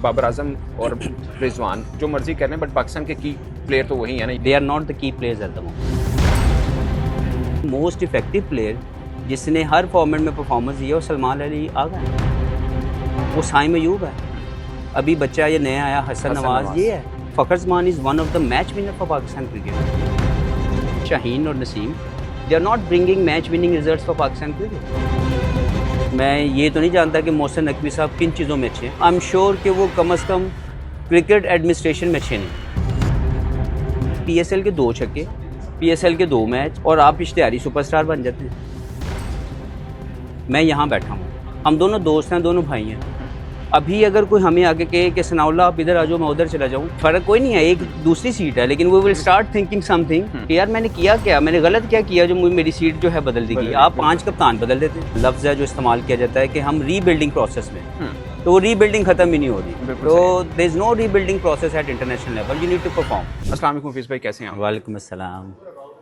बाबर आजम और रिजवान जो मर्जी कर रहे हैं, बट पाकिस्तान के की प्लेयर तो वही है ना। They are not the key players at the moment. Most effective player जिसने हर फॉर्मेट में परफॉर्मेंस दिया वो सलमान अली आ गए, वो साइम अयूब है। अभी बच्चा ये नया आया हसन नवाज ये है। Fakhar Zaman is one of the match winner for Pakistan cricket. Shaheen और Naseem they are not bringing match winning results for Pakistan cricket. मैं ये तो नहीं जानता कि मोहसिन नकवी साहब किन चीज़ों में अच्छे हैं। आई एम श्योर कि वो कम अज़ कम क्रिकेट एडमिनिस्ट्रेशन में अच्छे नहीं। PSL के 2 छक्के, PSL के 2 मैच और आप इश्तिहारी सुपरस्टार बन जाते हैं। मैं यहाँ बैठा हूँ, हम दोनों दोस्त हैं, दोनों भाई हैं। अभी अगर कोई हमें आगे कहे कि सनाउल्लाह आप इधर आ जाओ मैं उधर चला जाऊँ, फ़र्क कोई नहीं है, एक दूसरी सीट है, लेकिन वो विल स्टार्ट थिंकिंग समथिंग कि यार मैंने किया क्या, मैंने गलत क्या किया जो मेरी सीट जो है बदल दी गई। आप 5 कप्तान बदल देते हैं। लफ्ज़ है जो इस्तेमाल किया जाता है कि हम रीबिल्डिंग प्रोसेस में, तो वो रीबिल्डिंग खत्म ही नहीं हो रही। तो there is no rebuilding process at international level, you need to perform. अस्सलाम वालेकुम हफीज़ भाई, कैसे हैं आप? वालेकुम अस्सलाम।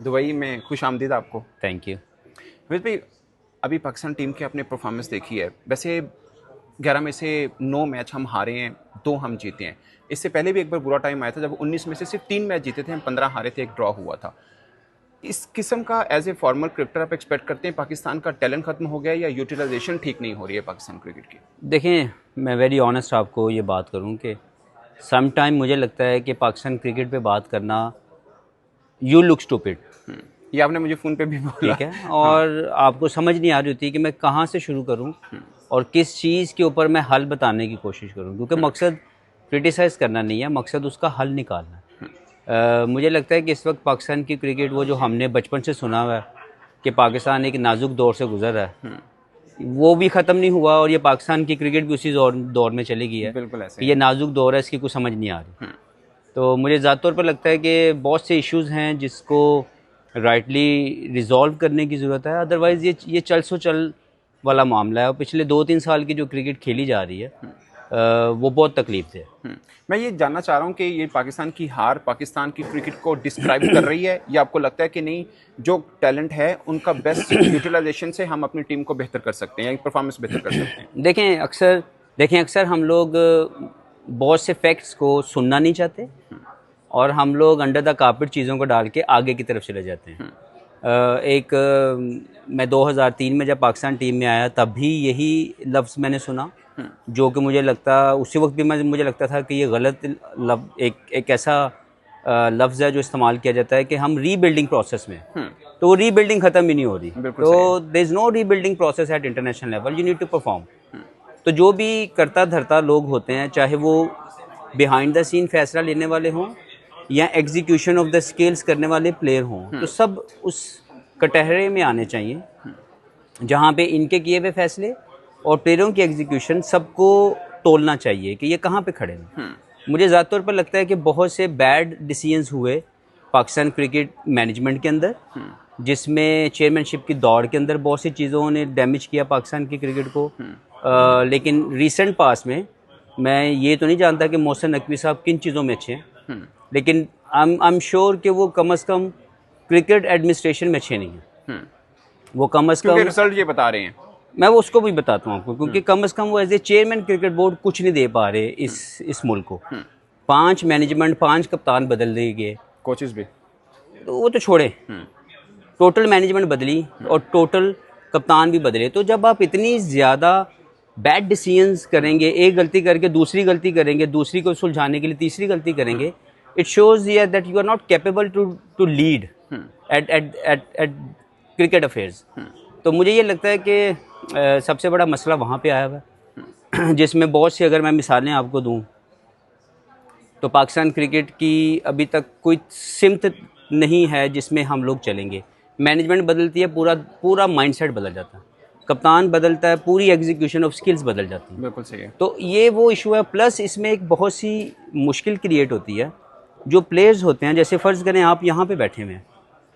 दुबई में खुश आमदीद आपको। Thank you. हफीज़ भाई, अभी पाकिस्तान टीम की आपने परफॉर्मेंस देखी है। वैसे 11 में से 9 मैच हम हारे हैं, 2 हम जीते हैं। इससे पहले भी एक बार बुरा टाइम आया था जब 19 में से सिर्फ 3 मैच जीते थे, हम 15 हारे थे, 1 ड्रॉ हुआ था। इस किस्म का एज ए फॉर्मर क्रिकेटर आप एक्सपेक्ट करते हैं पाकिस्तान का टैलेंट खत्म हो गया या यूटिलाइजेशन ठीक नहीं हो रही है पाकिस्तान क्रिकेट की? देखें, मैं वेरी ऑनेस्ट आपको ये बात करूं कि सम टाइम मुझे लगता है कि पाकिस्तान क्रिकेट पे बात करना यू लुक स्टूपिड। ये आपने मुझे फ़ोन पे भी बोला, ठीक है, और आपको समझ नहीं आ रही होती कि मैं कहाँ से शुरू करूं और किस चीज़ के ऊपर मैं हल बताने की कोशिश करूं, क्योंकि मकसद क्रिटिसाइज़ करना नहीं है, मकसद उसका हल निकालना है। मुझे लगता है कि इस वक्त पाकिस्तान की क्रिकेट वो जो हमने बचपन से सुना हुआ है कि पाकिस्तान एक नाजुक दौर से गुजर रहा है, वो भी ख़त्म नहीं हुआ और ये पाकिस्तान की क्रिकेट भी उसी दौर में चली गई है। बिल्कुल ऐसे ये नाजुक दौर है, इसकी कुछ समझ नहीं आ रही। तो मुझे ज़्यादा तौर पर लगता है कि बहुत से इश्यूज़ हैं जिसको राइटली रिजॉल्व करने की ज़रूरत है। अदरवाइज़ ये चल सो चल वाला मामला है और पिछले 2-3 साल की जो क्रिकेट खेली जा रही है वो बहुत तकलीफ है। मैं ये जानना चाह रहा हूँ कि ये पाकिस्तान की हार पाकिस्तान की क्रिकेट को डिस्क्राइब कर रही है या आपको लगता है कि नहीं, जो टैलेंट है उनका बेस्ट यूटिलाइजेशन से हम अपनी टीम को बेहतर कर सकते हैं या परफॉर्मेंस बेहतर कर सकते हैं? देखें अक्सर हम लोग बहुत से फैक्ट्स को सुनना नहीं चाहते और हम लोग अंडर द कारपेट चीज़ों को डाल के आगे की तरफ चले जाते हैं। मैं 2003 में जब पाकिस्तान टीम में आया तब भी यही लफ्ज़ मैंने सुना, जो कि मुझे उसी वक्त भी मुझे लगता था कि ये गलत एक ऐसा लफ्ज़ है जो इस्तेमाल किया जाता है कि हम रीबिल्डिंग प्रोसेस में, तो वो रीबिल्डिंग ख़त्म ही नहीं हो रही। तो there is no rebuilding process at international level, you need to perform. तो जो भी करता धरता लोग होते हैं, चाहे वो बिहाइंड द सीन फैसला लेने वाले हों या एग्जीक्यूशन ऑफ द स्किल्स करने वाले प्लेयर हों, तो सब उस कटहरे में आने चाहिए जहाँ पे इनके किए हुए फैसले और प्लेयरों की एग्जीक्यूशन सबको तोलना चाहिए कि ये कहाँ पे खड़े हैं। मुझे ज़्यादा तौर पर लगता है कि बहुत से बैड डिसीजंस हुए पाकिस्तान क्रिकेट मैनेजमेंट के अंदर, जिसमें चेयरमैनशिप की दौड़ के अंदर बहुत सी चीज़ों ने डैमेज किया पाकिस्तान की क्रिकेट को। लेकिन रिसेंट पास में मैं ये तो नहीं जानता कि मोहसिन नकवी साहब किन चीज़ों में अच्छे हैं, लेकिन आई एम श्योर कि वो कम अज़ कम क्रिकेट एडमिनिस्ट्रेशन में अच्छे नहीं हैं। वो कम अज़ कम रिजल्ट ये बता रहे हैं, मैं वो उसको भी बताता हूँ आपको, क्योंकि कम अज़ कम वो as a chairman cricket board कुछ नहीं दे पा रहे इस मुल्क को। 5 मैनेजमेंट, 5 कप्तान बदल दिए गए, कोचेस भी, तो वो तो छोड़े, टोटल मैनेजमेंट बदली और टोटल कप्तान भी बदले। तो जब आप इतनी ज़्यादा बैड डिसीजंस करेंगे, एक गलती करके दूसरी गलती करेंगे, दूसरी को सुलझाने के लिए तीसरी गलती करेंगे, it shows that you are not capable to lead at cricket affairs. तो मुझे ये लगता है कि सबसे बड़ा मसला वहाँ पे आया हुआ है, जिसमें बहुत सी अगर मैं मिसालें आपको दूँ तो पाकिस्तान क्रिकेट की अभी तक कोई सिमत नहीं है जिसमें हम लोग चलेंगे। मैनेजमेंट बदलती है, पूरा माइंडसेट बदल जाता है, कप्तान बदलता है, पूरी एग्जीक्यूशन ऑफ स्किल्स बदल जाती है। बिल्कुल सही है। तो ये वो इशू है। प्लस इसमें एक बहुत सी मुश्किल क्रिएट होती है। जो प्लेयर्स होते हैं, जैसे फ़र्ज़ करें आप यहाँ पे बैठे हुए हैं,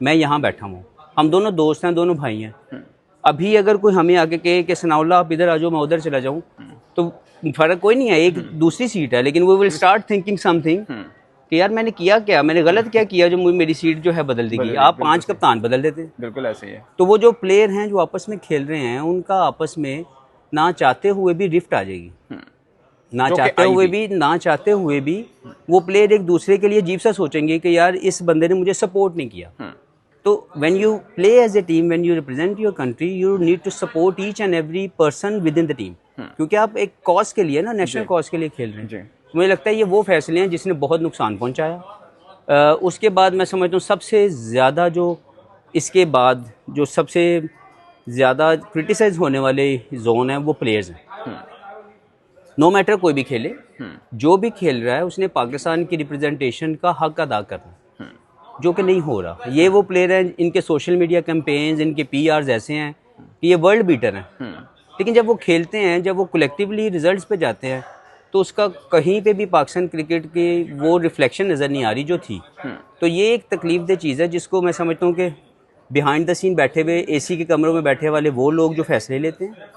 मैं यहाँ बैठा हूँ, हम दोनों दोस्त हैं, दोनों भाई हैं। अभी अगर कोई हमें आके कहे कि सनाउल्लाह आप इधर आ जाओ मैं उधर चला जाऊँ, तो फ़र्क कोई नहीं है, एक दूसरी सीट है, लेकिन वो विल स्टार्ट थिंकिंग समथिंग कि यार मैंने किया क्या, मैंने गलत क्या किया जो मेरी सीट जो है बदल दी गई। आप 5 कप्तान बदल देते। बिल्कुल ऐसे ही है। तो वो जो प्लेयर हैं जो आपस में खेल रहे हैं, उनका आपस में ना चाहते हुए भी रिफ्ट आ जाएगी। ना जो कि चाहते आई हुए भी। भी, ना चाहते हुए भी वो प्लेयर एक दूसरे के लिए अजीब सा सोचेंगे कि यार इस बंदे ने मुझे सपोर्ट नहीं किया। तो when you play as a team, when you represent your country, you need to support each and every person within the team, क्योंकि आप एक कॉज के लिए ना, नेशनल कॉज के लिए खेल रहे जी। हैं। मुझे लगता है ये वो फैसले हैं जिसने बहुत नुकसान पहुंचाया। उसके बाद मैं समझता हूँ सबसे ज़्यादा जो इसके बाद जो सबसे ज़्यादा क्रिटिसाइज होने वाले जोन है वो प्लेयर्स हैं। नो मैटर कोई भी खेले, जो भी खेल रहा है उसने पाकिस्तान की रिप्रेजेंटेशन का हक अदा करना, जो कि नहीं हो रहा। ये वो प्लेयर हैं, इनके सोशल मीडिया कैंपेन्स, इनके पीआरस ऐसे हैं कि ये वर्ल्ड बीटर हैं, लेकिन जब वो खेलते हैं, जब वो कलेक्टिवली रिजल्ट्स पे जाते हैं, तो उसका कहीं पे भी पाकिस्तान क्रिकेट की वो रिफ्लेक्शन नज़र नहीं आ रही जो थी। तो ये एक तकलीफ चीज़ है जिसको मैं समझता हूँ कि बिहाइंड द सीन बैठे हुए, एसी के कमरों में बैठे वाले वो लोग जो फैसले लेते हैं,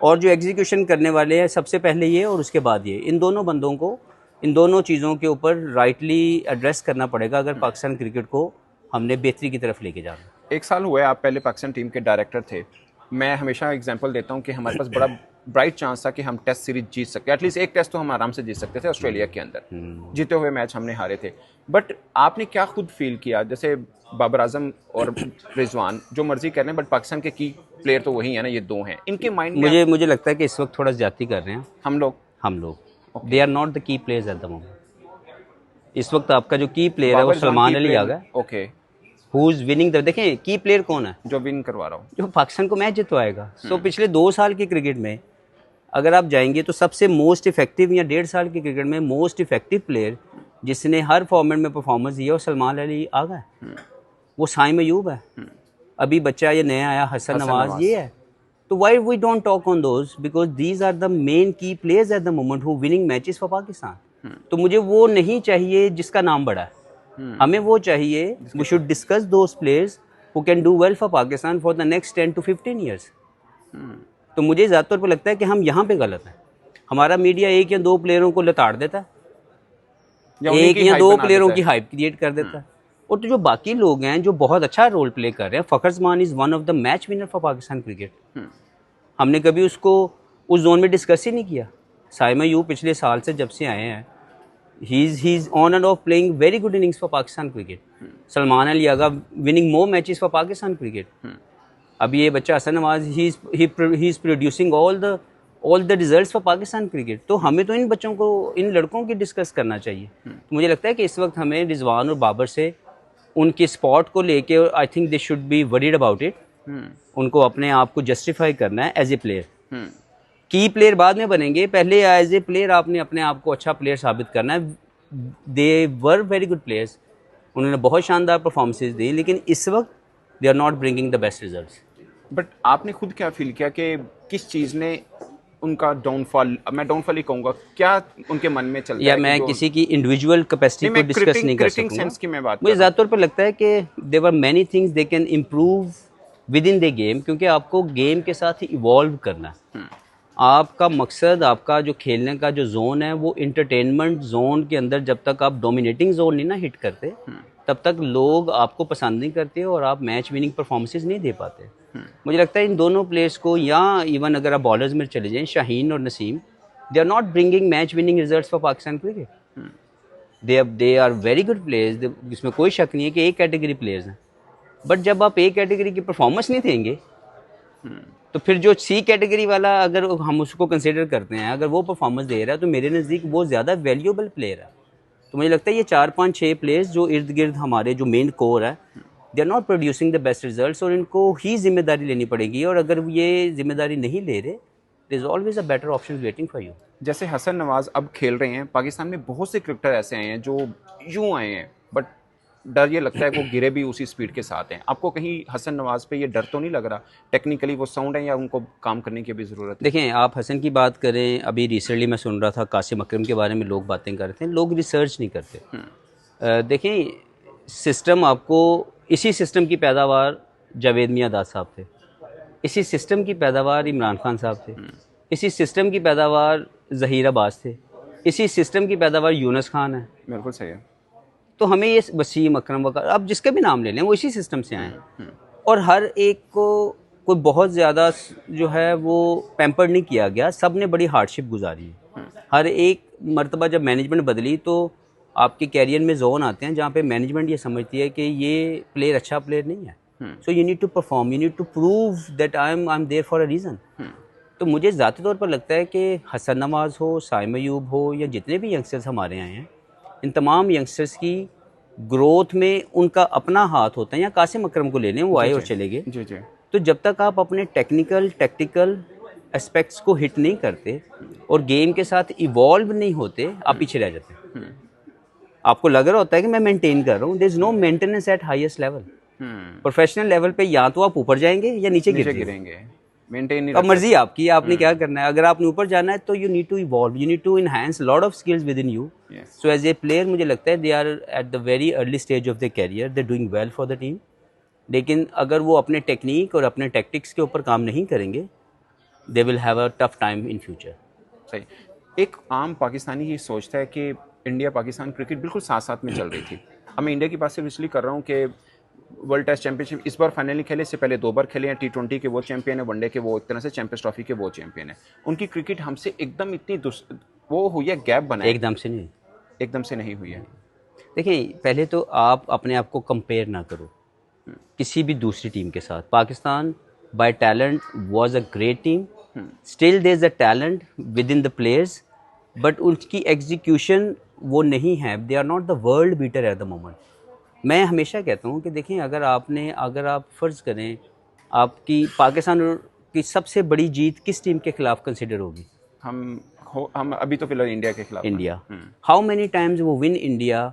और जो एग्जीक्यूशन करने वाले हैं, सबसे पहले ये और उसके बाद ये, इन दोनों बंदों को इन दोनों चीज़ों के ऊपर राइटली एड्रेस करना पड़ेगा अगर पाकिस्तान क्रिकेट को हमने बेहतरी की तरफ लेके जाना। 1 साल हुआ है आप पहले पाकिस्तान टीम के डायरेक्टर थे। मैं हमेशा एग्जांपल देता हूँ कि हमारे पास बड़ा ब्राइट चांस था कि हम टेस्ट सीरीज जीत सकते, एटलीस्ट एक टेस्ट तो हम आराम से जीत सकते थे ऑस्ट्रेलिया के अंदर। जीते हुए मैच हमने हारे थे। बट आपने क्या खुद फील किया, जैसे बाबर आजम और रिजवान जो मर्जी कर रहे हैं, बट पाकिस्तान के की प्लेयर तो वही है ना, ये दो हैं, इनके माइंड में मुझे लगता है कि इस वक्त थोड़ा ज्यादती कर रहे हैं हम लोग। They are not the key players at the moment. इस वक्त आपका जो की प्लेयर है वो सलमान अली आ गया। Okay, who is winning the, देखें की प्लेयर कौन है जो विन करवा रहा हूँ, जो पाकिस्तान को मैच जितवाएगा। सो पिछले 2 साल की क्रिकेट में अगर आप जाएंगे तो सबसे मोस्ट इफेक्टिव, या 1.5 साल की क्रिकेट में मोस्ट इफेक्टिव प्लेयर जिसने हर फॉर्मेट में परफॉर्मेंस दिया वो सलमान अली आ गया। वो साइम अयूब है, अभी बच्चा ये नया आया हसन नवाज ये है। तो why we don't talk on those, because these are the main key players at the moment who winning matches for Pakistan. तो मुझे वो नहीं चाहिए जिसका नाम बड़ा है, हमें वो चाहिए, we should discuss those players who can do well for Pakistan for the next 10 to 15 years. तो मुझे ज़्यादातर पर लगता है कि हम यहाँ पे गलत हैं। हमारा मीडिया 1 या 2 प्लेयरों को लताड़ देता है, एक या 2 प्लेयरों की हाइप क्रिएट कर देता है, और तो जो बाकी लोग हैं जो बहुत अच्छा रोल प्ले कर रहे हैं, Fakhar Zaman is one of the match winner for Pakistan cricket. हमने कभी उसको उस जोन में डिस्कस ही नहीं किया। साइम अयूब पिछले साल से जब से आए हैं, he is on and off playing very good innings for Pakistan cricket. Salman Ali Agha winning more matches for Pakistan cricket. अभी ये बच्चा Hasan Nawaz, he is producing all the results for Pakistan cricket. तो हमें तो इन बच्चों को, इन लड़कों की डिस्कस करना चाहिए। तो मुझे लगता है कि इस वक्त हमें रिजवान और बाबर से उनके स्पॉट को लेके, I think they should be worried about it. उनको अपने आप को जस्टिफाई करना है एज ए प्लेयर। की प्लेयर बाद में बनेंगे, पहले एज ए प्लेयर आपने अपने आप को अच्छा प्लेयर साबित करना है। They were very good players, उन्होंने बहुत शानदार परफॉर्मेंसेज दी, लेकिन इस वक्त they are not bringing the best results. But आपने खुद क्या फील किया कि किस चीज़ ने उनका डाउनफॉल, मैं डाउनफॉल ही कहूँगा, क्या उनके मन में चलता या है? मैं किसी की इंडिविजुअल कैपेसिटी को डिस्कस नहीं कर सकूँगा। सेंस की मैं बात मुझे ज़्यादातर पर लगता है कि there were many things they can improve within the game, क्योंकि आपको गेम के साथ ही इवॉल्व करना है। आपका मकसद, आपका जो खेलने का जो जोन है वो इंटरटेनमेंट जोन के अंदर, जब तक आप डोमिनेटिंग जोन नहीं ना हिट करते, तब तक लोग आपको पसंद नहीं करते और आप मैच विनिंग परफॉर्मेंसेज नहीं दे पाते। मुझे लगता है इन दोनों प्लेयर्स को, या इवन अगर आप बॉलर्स में चले जाएं, शाहीन और Naseem, they are not bringing match winning results for Pakistan cricket. They are very good players, इसमें कोई शक नहीं है कि एक कैटेगरी प्लेयर्स हैं, बट जब आप एक कैटेगरी की परफॉर्मेंस नहीं देंगे तो फिर जो सी कैटेगरी वाला, अगर हम उसको कंसिडर करते हैं, अगर वो परफॉर्मेंस दे रहा है तो मेरे नज़दीक वो ज़्यादा वैल्यूएबल प्लेयर है। तो मुझे लगता है ये 4-5-6 प्लेयर्स जो इर्द गिर्द हमारे जो मेन कोर है, they are not producing the best results, और इनको ही जिम्मेदारी लेनी पड़ेगी। और अगर ये जिम्मेदारी नहीं ले रहे, there is always a better option waiting for you. जैसे हसन नवाज अब खेल रहे हैं, पाकिस्तान में बहुत से क्रिकेटर ऐसे आए हैं जो यूं आए हैं, बट डर ये लगता है वो गिरे भी उसी स्पीड के साथ हैं। आपको कहीं हसन नवाज पे ये डर तो नहीं लग रहा, टेक्निकली वो साउंड है या उनको काम करने की भी ज़रूरत है? देखें, आप हसन की बात करें, अभी रिसेंटली मैं सुन रहा था कासिम अकरम के बारे में लोग बातें कर रहे थे, लोग रिसर्च नहीं करते। देखें, सिस्टम आपको, इसी सिस्टम की पैदावार जावेद मियाँदाद साहब थे, इसी सिस्टम की पैदावार इमरान खान साहब थे, इसी सिस्टम की पैदावार ज़हीर अब्बास थे, इसी सिस्टम की पैदावार यूनुस खान है। बिल्कुल सही है। तो हमें ये वसीम अकरम वगैरह, आप जिसका भी नाम ले लें, वो इसी सिस्टम से आए हैं। और हर एक को कोई बहुत ज़्यादा जो है वो पैम्पर नहीं किया गया, सब ने बड़ी हार्डशिप गुजारी है। हर एक मर्तबा जब मैनेजमेंट बदली तो आपके कैरियर में जोन आते हैं जहाँ पे मैनेजमेंट ये समझती है कि ये प्लेयर अच्छा प्लेयर नहीं है, so you need to perform, you need to prove that I am there for a reason. तो मुझे ज़ाती तौर पर लगता है कि हसन नवाज हो, साइम अयूब हो, या जितने भी यंगस्टर्स हमारे यहाँ हैं, इन तमाम यंगस्टर्स की ग्रोथ में उनका अपना हाथ होता है। या कासिम अकरम को ले लें, वो आए और चले गए। जी जी। तो जब तक आप अपने टेक्निकल टैक्टिकल एस्पेक्ट्स को हिट नहीं करते और गेम के साथ इवॉल्व नहीं होते, आप पीछे रह जाते हैं। आपको लग रहा होता है कि मैं मेंटेन कर रहा हूँ, there is no maintenance at highest level. Professional level पे या तो आप ऊपर जाएंगे या नीचे गिरेंगे। मेंटेन नहीं अब मर्जी आपकी, आपने क्या करना है। अगर आपने ऊपर जाना है तो you need to evolve, you need to enhance lot of skills within you. So as a player मुझे लगता है they are at the very early stage of the career, they doing well for the team. लेकिन अगर वो अपने technique और अपने tactics के ऊपर काम नहीं करेंगे, they will have a tough time in future. सही। एक आम पाकिस्तानी ये सोचता है कि इंडिया पाकिस्तान क्रिकेट बिल्कुल साथ साथ में चल रही थी। अब मैं इंडिया की बात सिर्फ इसलिए कर रहा हूँ कि वर्ल्ड टेस्ट चैंपियनशिप इस बार फाइनली खेले, इससे पहले 2 बार खेले हैं। T20 के वो चैंपियन है, वनडे के वो एक तरह से चैंपियंस ट्रॉफी के वो चैंपियन है। उनकी क्रिकेट हमसे एकदम इतनी वो हुई है, गैप बना है। एकदम से नहीं, एकदम से नहीं हुई है। देखिए पहले तो आप अपने आप को कंपेयर ना करो किसी भी दूसरी टीम के साथ। Pakistan by talent was a great team, still there is a talent within the players, but उनकी एग्जीक्यूशन वो नहीं है। They are not the world beater at the moment. मैं हमेशा कहता हूँ कि देखें, अगर आप फ़र्ज़ करें आपकी पाकिस्तान की सबसे बड़ी जीत किस टीम के खिलाफ कंसिडर होगी? हम अभी तो फिलहाल इंडिया के खिलाफ। इंडिया। हाउ मेनी टाइम्स वो win India?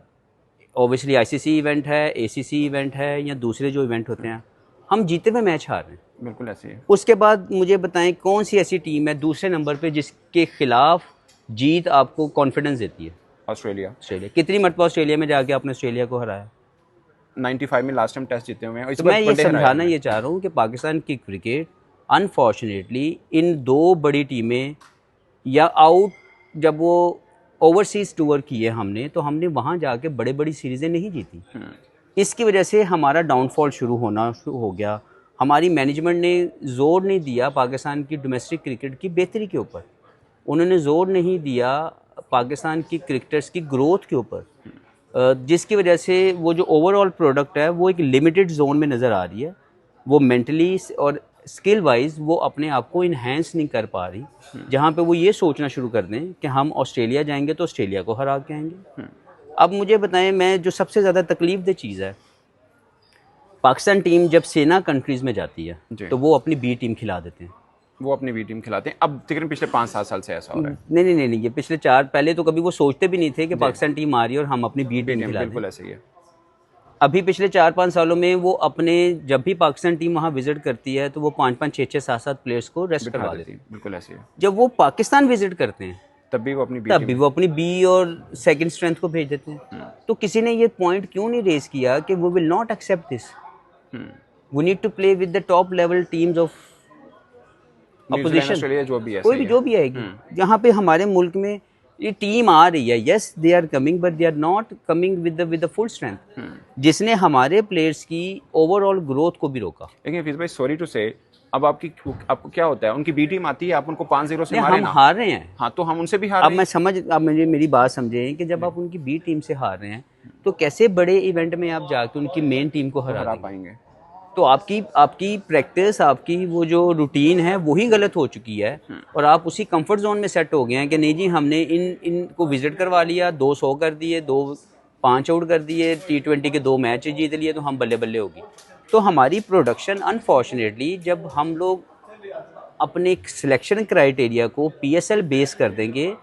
Obviously ICC event है, एसीसी इवेंट है, या दूसरे जो इवेंट होते हैं, हम जीते हुए मैच हार रहे हैं। बिल्कुल ऐसे है। उसके बाद मुझे बताएं कौन सी ऐसी टीम है दूसरे नंबर पे जिसके खिलाफ जीत आपको कॉन्फिडेंस देती है? ऑस्ट्रेलिया। कितनी मरतबा ऑस्ट्रेलिया में जाके आपने ऑस्ट्रेलिया को हराया? 95 में लास्ट टाइम टेस्ट जीते हुए हैं। तो मैं ये समझाना ये चाह रहा हूँ कि पाकिस्तान की क्रिकेट अनफॉर्चुनेटली इन 2 बड़ी टीमें या आउट, जब वो ओवरसीज़ टूर किए हमने, तो हमने वहाँ जाके बड़ी सीरीज़ें नहीं जीती। इसकी वजह से हमारा डाउनफॉल शुरू हो गया। हमारी मैनेजमेंट ने ज़ोर नहीं दिया पाकिस्तान की डोमेस्टिक क्रिकेट की बेहतरी के ऊपर, उन्होंने ज़ोर नहीं दिया पाकिस्तान की क्रिकेटर्स की ग्रोथ के ऊपर, जिसकी वजह से वो जो ओवरऑल प्रोडक्ट है वो एक लिमिटेड जोन में नज़र आ रही है। वो मेंटली और स्किल वाइज वो अपने आप को इन्हेंस नहीं कर पा रही, जहाँ पे वो ये सोचना शुरू कर दें कि हम ऑस्ट्रेलिया जाएंगे तो ऑस्ट्रेलिया को हरा के आएंगे। अब मुझे बताएं, मैं जो सबसे ज़्यादा तकलीफ दह चीज़ है, पाकिस्तान टीम जब सेना कंट्रीज़ में जाती है तो वो अपनी बी टीम खिला देते हैं। वो अपनी बी टीम खिलाते हैं। अब तकरीबन पिछले 5-7 साल से ऐसा हो रहा है। नहीं, ये पिछले 4 पहले तो कभी वो सोचते भी नहीं थे कि पाकिस्तान टीम आ रही है और हम अपनी बी टीम खिला दें। बिल्कुल ऐसे ही है। अभी पिछले 4-5 सालों में वो अपने, जब भी पाकिस्तान टीम वहाँ विजिट करती है तो वो 5-5, 6-6, 7-7 प्लेयर्स को रेस्ट करवा देती है। बिल्कुल ऐसे ही है। जब वो पाकिस्तान विजिट करते हैं तब भी वो अपनी बी और सेकंड स्ट्रेंथ को भेज देते हैं। तो किसी ने ये पॉइंट क्यों नहीं रेज किया कि वो will not accept this, we need to play with the top level teams of opposition, जो भी आएगी। जहाँ पे हमारे मुल्क में ये टीम आ रही है, yes they are coming, but they are not coming with the full strength, जिसने हमारे प्लेयर्स की ओवरऑल ग्रोथ को भी रोका। लेकिन हफीज भाई, सॉरी टू से, अब आपको क्या होता है, उनकी बी टीम आती है, आप उनको 5-0 से मारे ना, हम हार रहे हैं। हाँ, तो हम उनसे भी हार रहे हैं। अब मुझे मेरी बात समझें कि जब आप उनकी बी टीम से हार रहे हैं तो कैसे बड़े इवेंट में आप जाके उनकी मेन टीम को हरा पाएंगे? तो आपकी प्रैक्टिस, आपकी वो जो रूटीन है वही गलत हो चुकी है, और आप उसी कंफर्ट जोन में सेट हो गए हैं कि नहीं जी, हमने इनको विजिट करवा लिया, 200 कर दिए, 5 आउट कर दिए, T20 के 2 मैच जीत लिए, तो हम बल्ले बल्ले होगी। तो हमारी प्रोडक्शन अनफॉर्चुनेटली, जब हम लोग अपने सिलेक्शन क्राइटेरिया को PSL बेस कर देंगे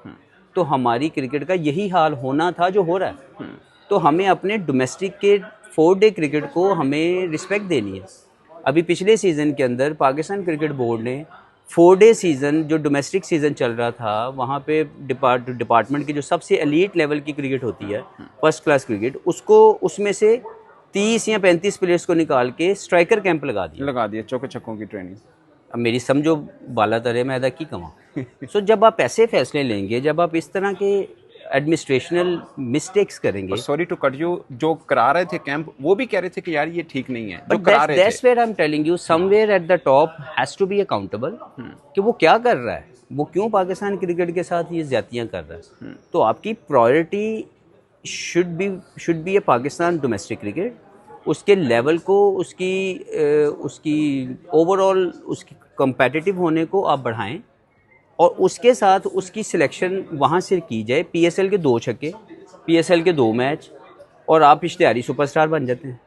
तो हमारी क्रिकेट का यही हाल होना था जो हो रहा है। तो हमें अपने डोमेस्टिक के 4 डे क्रिकेट को हमें रिस्पेक्ट देनी है। अभी पिछले सीज़न के अंदर पाकिस्तान क्रिकेट बोर्ड ने 4 डे सीज़न, जो डोमेस्टिक सीज़न चल रहा था, वहाँ पे डिपार्टमेंट की जो सबसे एलीट लेवल की क्रिकेट होती है, फर्स्ट क्लास क्रिकेट, उसमें से 30 या 35 प्लेयर्स को निकाल के स्ट्राइकर कैंप लगा दिए चौके छक्कों की ट्रेनिंग। अब मेरी समझो बाला तरे में अदा की कमा। सो जब आप ऐसे फैसले लेंगे, जब आप इस तरह के एडमिनिस्ट्रेशनल मिस्टेक्स करेंगे, सॉरी टू कट यू, जो करा रहे थे कैंप वो भी कह रहे थे कि यार ये ठीक नहीं है, जो करा रहे थे। That's where I am telling you, somewhere at the top has to be accountable कि वो क्या कर रहा है। वो क्यों पाकिस्तान क्रिकेट के साथ ये ज्यादतियाँ कर रहा है? तो आपकी priority should be A Pakistan domestic cricket, उसके लेवल को, उसकी ओवरऑल उसकी कंपेटिटिव होने को आप बढ़ाएं, और उसके साथ उसकी सिलेक्शन वहाँ से की जाए। पीएसएल के 2 छक्के, पीएसएल के 2 मैच, और आप इश्तिहारी सुपरस्टार बन जाते हैं।